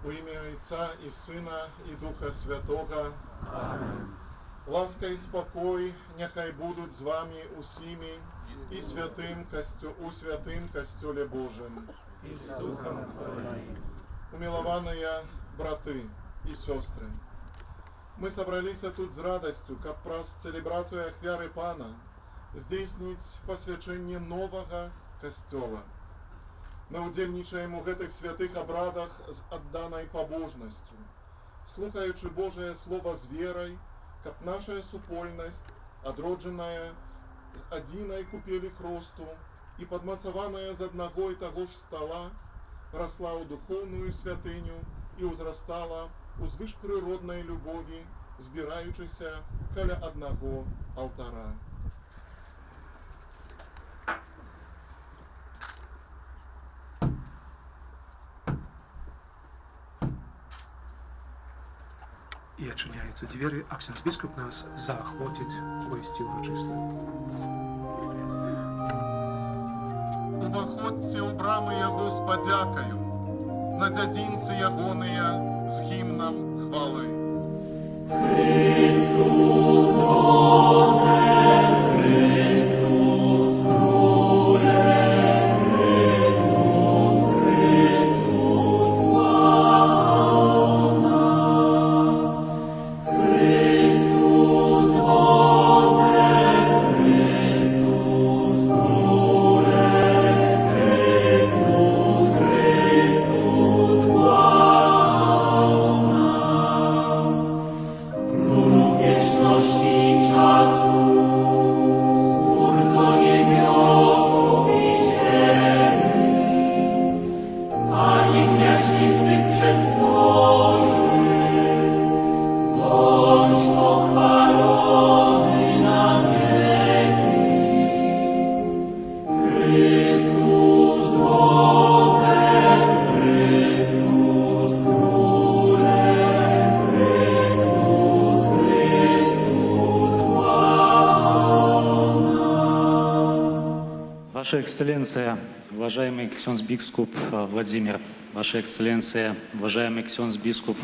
У ім'я Отця і Сина, і Духа Святого. Амінь. Ласка і спокій нехай будуть з вами усіми і у святим Костюлі Божим. І з Духом Твоїм. Умилованные браты и сестры, мы собрались тут с радостью, как раз целебрацию ахвяры Пана, здійснить посвячение нового костела. Мы удельничаем у гэтых святых обрадах с отданной побожностью, слухаючи Божие Слово с верой, как наша супольность, одродженная с одиной купели хросту и подмацованная з одного и того ж стола, росла у духовную святыню и узрастала у звышпрыродной любови, збираючыся каля одного алтара. І очиняються двері, а ксензбіскуп нас заохотить увійти урочисто. Уваходьте у брамы Яго с подякою, на дзядзінцы ягоныя з гімнам хвалы. Христос возе, Христос круле, Христос, Христос слава. Христос возе, Христос круле, Христос, Христос слава. Królu wieczności i czasu, Stwórco niebiosów i ziemi, Panie gwiaździstych przestworzy, bądź pochwalony na wieki. Chrystus woze, Chrystus króle, Chrystus, Chrystus Ваша Экселленция, уважаемый ксенз-бискуп Владимир, Ваша Экселленция, уважаемый ксенз-бискуп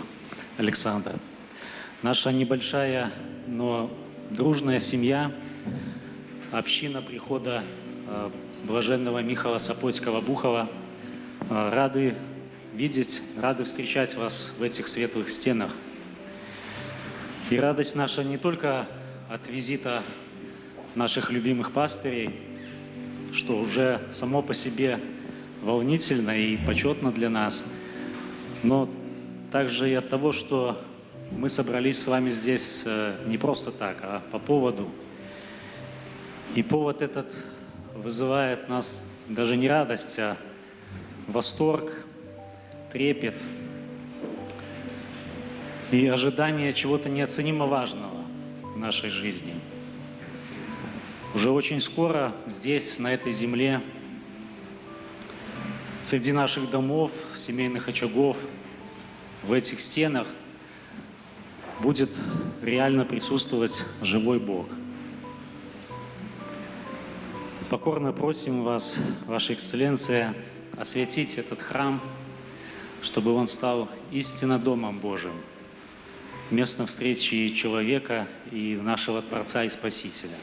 Александр, наша небольшая, но дружная семья, община прихода блаженного Михаила Сапотского-Бухова, рады видеть, рады встречать вас в этих светлых стенах. И радость наша не только от визита наших любимых пастырей, что уже само по себе волнительно и почетно для нас, но также и от того, что мы собрались с вами здесь не просто так, а по поводу. И повод этот вызывает нас даже не радость, а восторг, трепет и ожидание чего-то неоценимо важного в нашей жизни. Уже очень скоро здесь, на этой земле, среди наших домов, семейных очагов, в этих стенах будет реально присутствовать живой Бог. Покорно просим вас, Ваша Экселленция, осветить этот храм, чтобы он стал истинно Домом Божиим, местом встречи человека и нашего Творца и Спасителя.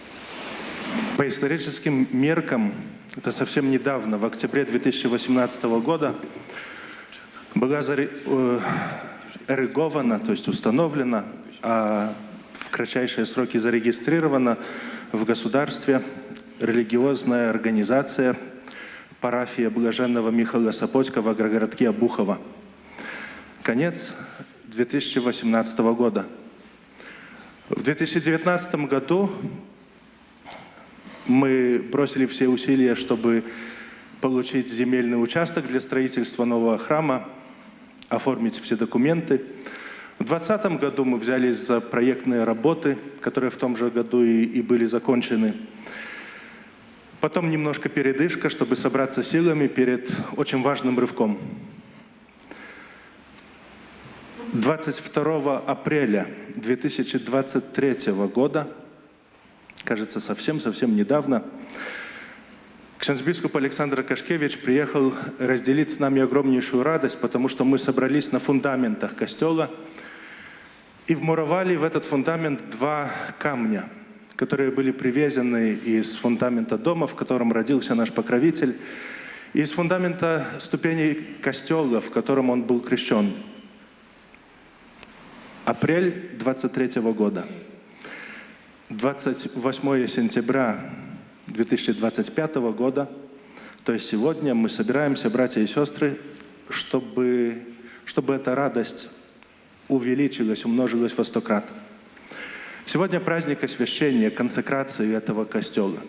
По историческим меркам, это совсем недавно, в октябре 2018 года, была эригована, то есть установлена, а в кратчайшие сроки зарегистрирована в государстве религиозная организация парафия блаженного Михаила Сапотского в агрогородке Обухово. Конец 2018 года. В 2019 году мы бросили все усилия, чтобы получить земельный участок для строительства нового храма, оформить все документы. В 2020 году мы взялись за проектные работы, которые в том же году и были закончены. Потом немножко передышка, чтобы собраться силами перед очень важным рывком. 22 апреля 2023 года, кажется, совсем недавно, Ксензбископ Александр Кашкевич приехал разделить с нами огромнейшую радость, потому что мы собрались на фундаментах костела и вмуровали в этот фундамент 2 камня, которые были привезены из фундамента дома, в котором родился наш покровитель, и из фундамента ступеней костела, в котором он был крещен. Апрель 23 года. 28 сентября 2025 года, то есть сегодня мы собираемся, братья и сестры, чтобы эта радость увеличилась, умножилась во 100 крат. Сегодня праздник освящения, консекрации этого костела.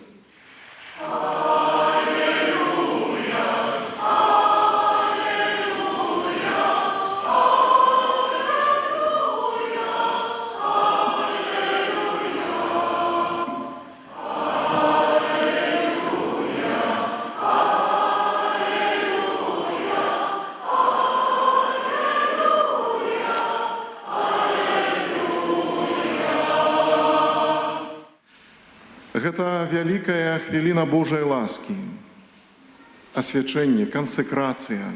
Гэта вялікая хвіліна Божай ласкі, асвячэнне, кансекрацыя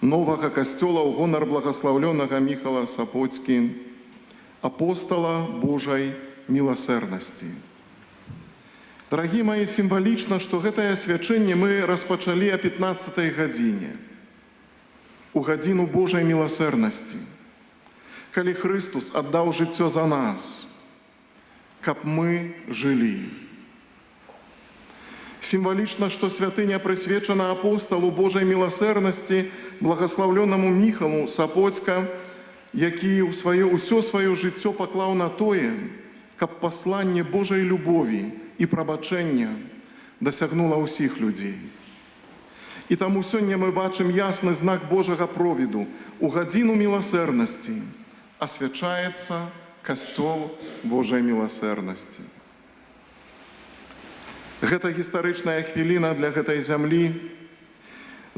новага касцёла ў гонар благаслаўлёнага Міхала Сапоцкі, апостала Божай міласэрнасці. Дарагі мои, сімвалічна, што гэтае асвячэнне мы распачалі о 15-й гадзіне, у гадзіну Божай міласэрнасці, калі Христус аддаў жыццё за нас, каб мы жылі. Сімвалічна, што святыня прысвечана апосталу Божай міласэрнасці, благаслаўлёнаму Міхалу Сапоцка, які ўсё сваё жыццё паклаў на тое, каб пасланне Божай любові і прабачэння дасягнула ўсіх людзей. І таму сёння мы бачым ясны знак Божага провіду. У гадзіну міласэрнасці асвячаецца касцёл Божай міласэрнасці. Гэта гістарычная хвіліна для гэтай зямлі.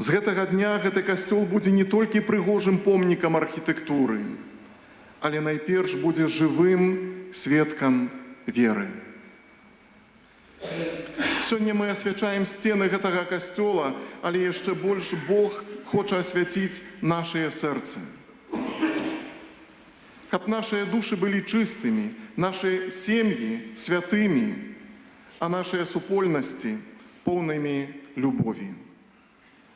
З гэтага дня гэты касцёл будзе не толькі прыгожым помнікам архітэктуры, але найперш будзе жывым сведкам веры. Сёння мы асвячаем сцены гэтага касцёла, але яшчэ больш Бог хоча асвяціць нашыя сэрцы. Каб нашыя душы былі чыстымі, нашы сем'і святымі, а нашыя супольнасці поўнымі любові.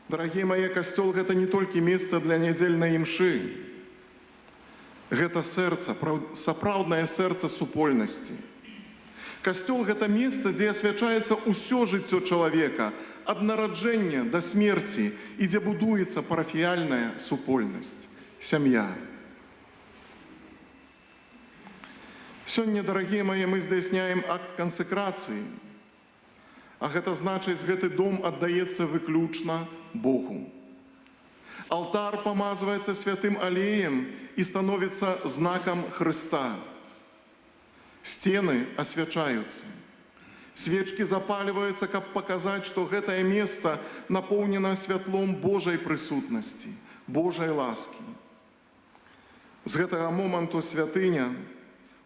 Дарагія мае, касцёл гэта не толькі месца для нядзельнай імшы. Гэта сэрца, сапраўднае сэрца супольнасці. Касцёл гэта месца, дзе асвячаецца ўсё жыццё чалавека, ад нараджэння да смерці, і дзе будуецца парафіяльная супольнасць, сям'я. Сёння, дарагія мае, мы здзяйсняем акт кансекрацыі, а гэта значыць, гэты дом аддаецца выключна Богу. Алтар памазваецца святым алеем і становіцца знакам Хрыста. Сцены асвячаюцца. Свечкі запальваюцца, каб паказаць, што гэтае месца напоўнена святлом Божай прысутнасці, Божай ласкі. З гэтага моманту святыня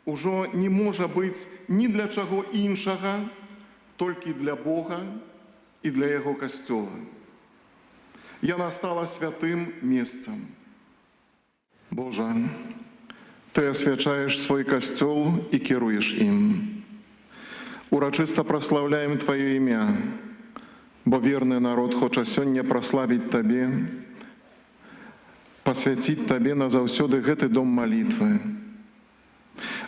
ужо не можа быць ні для чаго іншага, толькі для Бога і для Яго касцёла. Яна стала святым месцам. Божа, Ты асвячаеш свой касцёл і кіруеш ім. Урачыста праслаўляем Тваё імя, бо верны народ хоча сёння праславіць Табе, пасвяціць Табе назаўсёды гэты дом малітвы,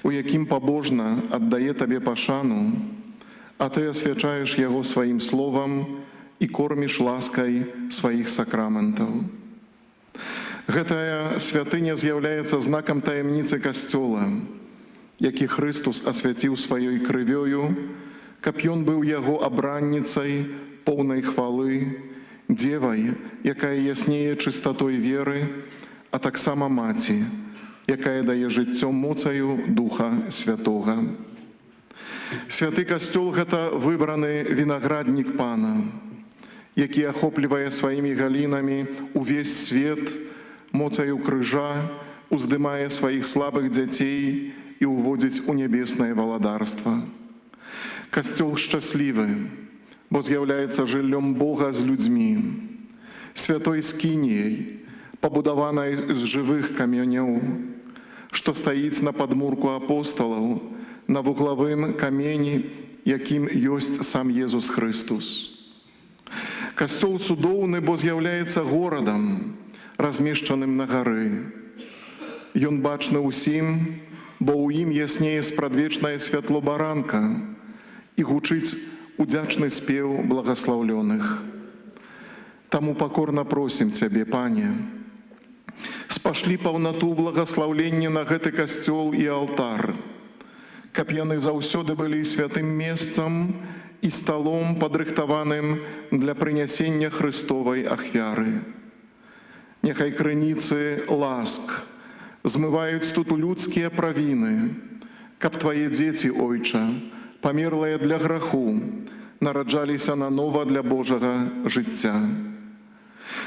у якім пабожна аддае Табе пашану, а Ты асвячаеш яго сваім словам і корміш ласкай сваіх сакраментаў. Гэтая святыня з'яўляецца знакам таямніцы касцёла, які Христус асвяціў сваёй крывёю, каб ён быў яго абранніцай, поўнай хвалы, дзевай, якая яснее чыстатой веры, а таксама маці, якая дае жыццё моцаю Духа Святога. Святы касцёл – гэта выбраны вінаграднік Пана, які ахоплівае сваімі галінамі увесь свет, моцаю крыжа, уздымае сваіх слабых дзяцей і уводзіць у нябеснае валадарства. Касцёл шчаслівы, бо з'являється жыллем Бога з людьми, святой скинієй, побудованой з живих каменів, що стоїть на подмурку апостолів, на вугловим камені, яким єсть сам Єсус Христос. Костёл цудоўны, бо з'яўляецца горадам, размешчаным на гары. Ён бачны ўсім, бо ў ім яснее спрадвечнае святло баранка і гучыць удзячны спеў благаслаўлёных. Таму пакорна просім Цябе, Пане, спашлі паўнату благаслаўлення на гэты касцёл і алтар, каб яны заўсёды былі святым месцам і сталом, падрыхтаваным для прынясення Христовай ахвяры. Няхай крыніцы ласк змываюць тут людскія правіны, каб Твае дзеці, Ойча, памерлыя для граху, нараджаліся нанова для Божага жыцця.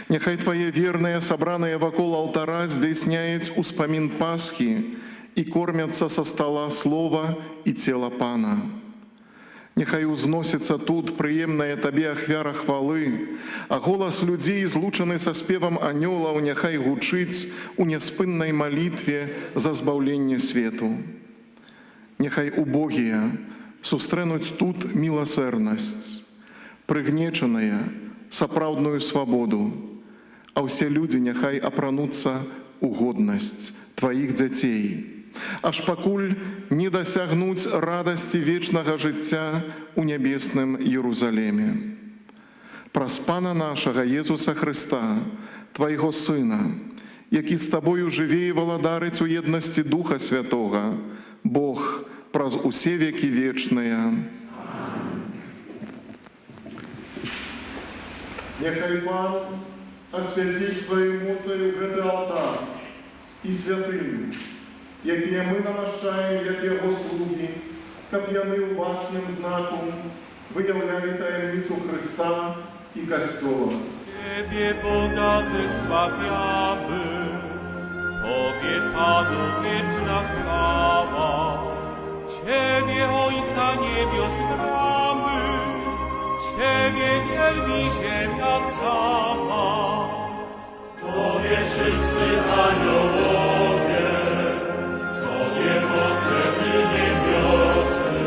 Няхай Твае верныя, сабраныя вакол алтара, здзяйсняюць успамін Пасхі і кормяцца са стала слова і цела Пана. Няхай узносіцца тут прыемная Табе ахвяра хвалы, а голас людзей, злучаны са спевам анёлаў, няхай гучыць у няспыннай малітве за збаўленне свету. Няхай убогія сустрэнуць тут міласэрнасць, прыгнечаныя сапраўдную свабоду, а ўсе людзі няхай апрануцца у годнасць Тваіх дзяцей, аж пакуль не дасягнуць радасці вечнага жыцця ў нябесным Єрусалеме. Праз Пана нашага Єсуса Христа, Твайго Сына, які з Табою жыве і валадарыць у еднасці Духа Святога, Бог праз усе векі вечныя. Няхай Пан асвяціць сваёй моцаю гэты алтар і святыню, якія мы намашчаем, як Яго слугі, каб яны ў бачным знаку выяўлялі таямніцу Христа і Касцёла. Ciebie, Boga, wysławiamy, Tobie, Panu, wieczna chwała, Ciebie, Ojca niebios bramy, Ciebie wielbi ziemia cała. Tobie wszyscy aniołowie, Tobie wodze i niebiosy,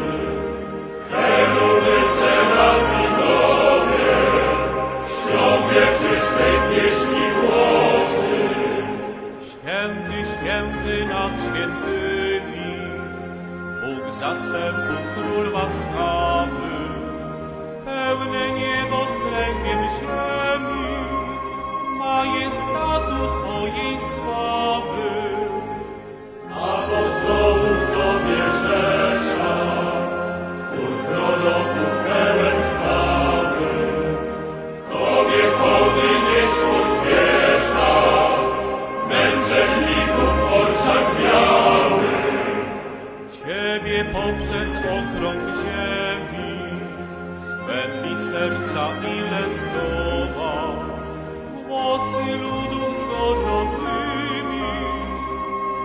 cheruby, serafinowie, świąt wieczystej pieśni głosy. Święty, święty nad świętymi, Bóg zastępów, Król łaskawy, pełne niebo z kręgiem ziemi, majestatu Twojej sławy. Apostołów Tobie rzesza, chór proroków pełen chwały, Tobie hołdy nieść pospiesza, męczenników orszak biały. Ciebie poprzez okrąg ziemi spędli serca ile zdoła, głosy ludów zgodzonymi,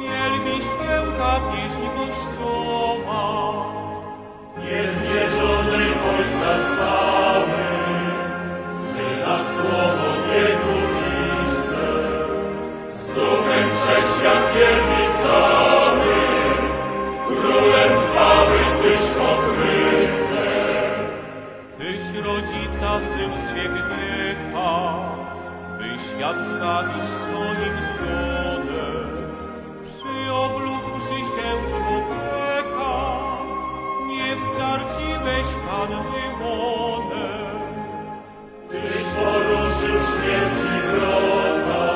wielbi święta pieśń Kościoła. Niezmierzonej Ojca chwały, Syna słowo wiekuiste, z Duchem Wszechświat wielbi cały, Królem chwały Tyś, o Chryste. Tyś rodzica, Syn z wiek wieka, by świat zbawić swoim zgonem. Przyoblógłszy się w człowieka, nie wzgardziłeś Panny łonem. Tyś poruszył śmierci wrota,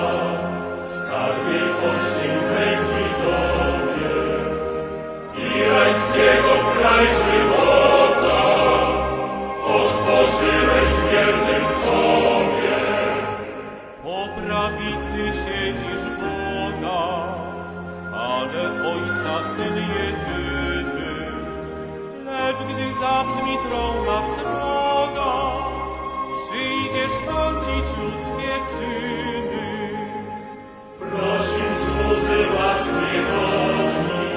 skarbiej ościł ręki Tobie i rajskiego kraj żywota otworzyłeś wiernym sobie. Po prawicy siedzisz Boga, ale Ojca Syn jedyny. Lecz gdy zabrzmi trąba sroga, przyjdziesz sądzić ludzkie czyny. Prosi słudzy łask niegodni,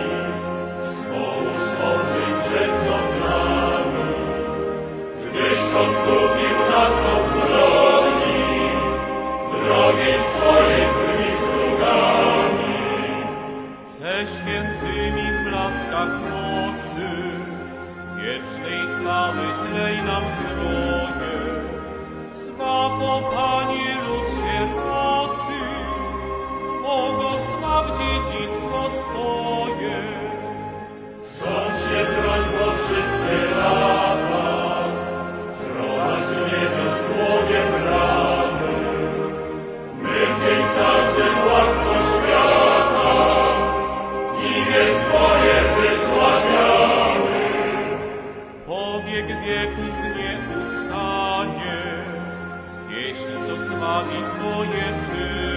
wspomóż o tych przed nami, gdyś odkupił nas od zbrodni, drogi swojej krwi strugami. Ze świętymi w blaskach mocy, wiecznej chwały zlej nam zdroje. Zbaw, o Panie, lud sierocy, błogosław dziedzictwo swoje. Rządź się broń po wszystkie lata, prowadź niebie z błogiem rany. My w dzień każdy władco świata, imię Twoje wysławiamy. Po wiek wieków nie ustanie, pieśń, co sławi Twoje czyny.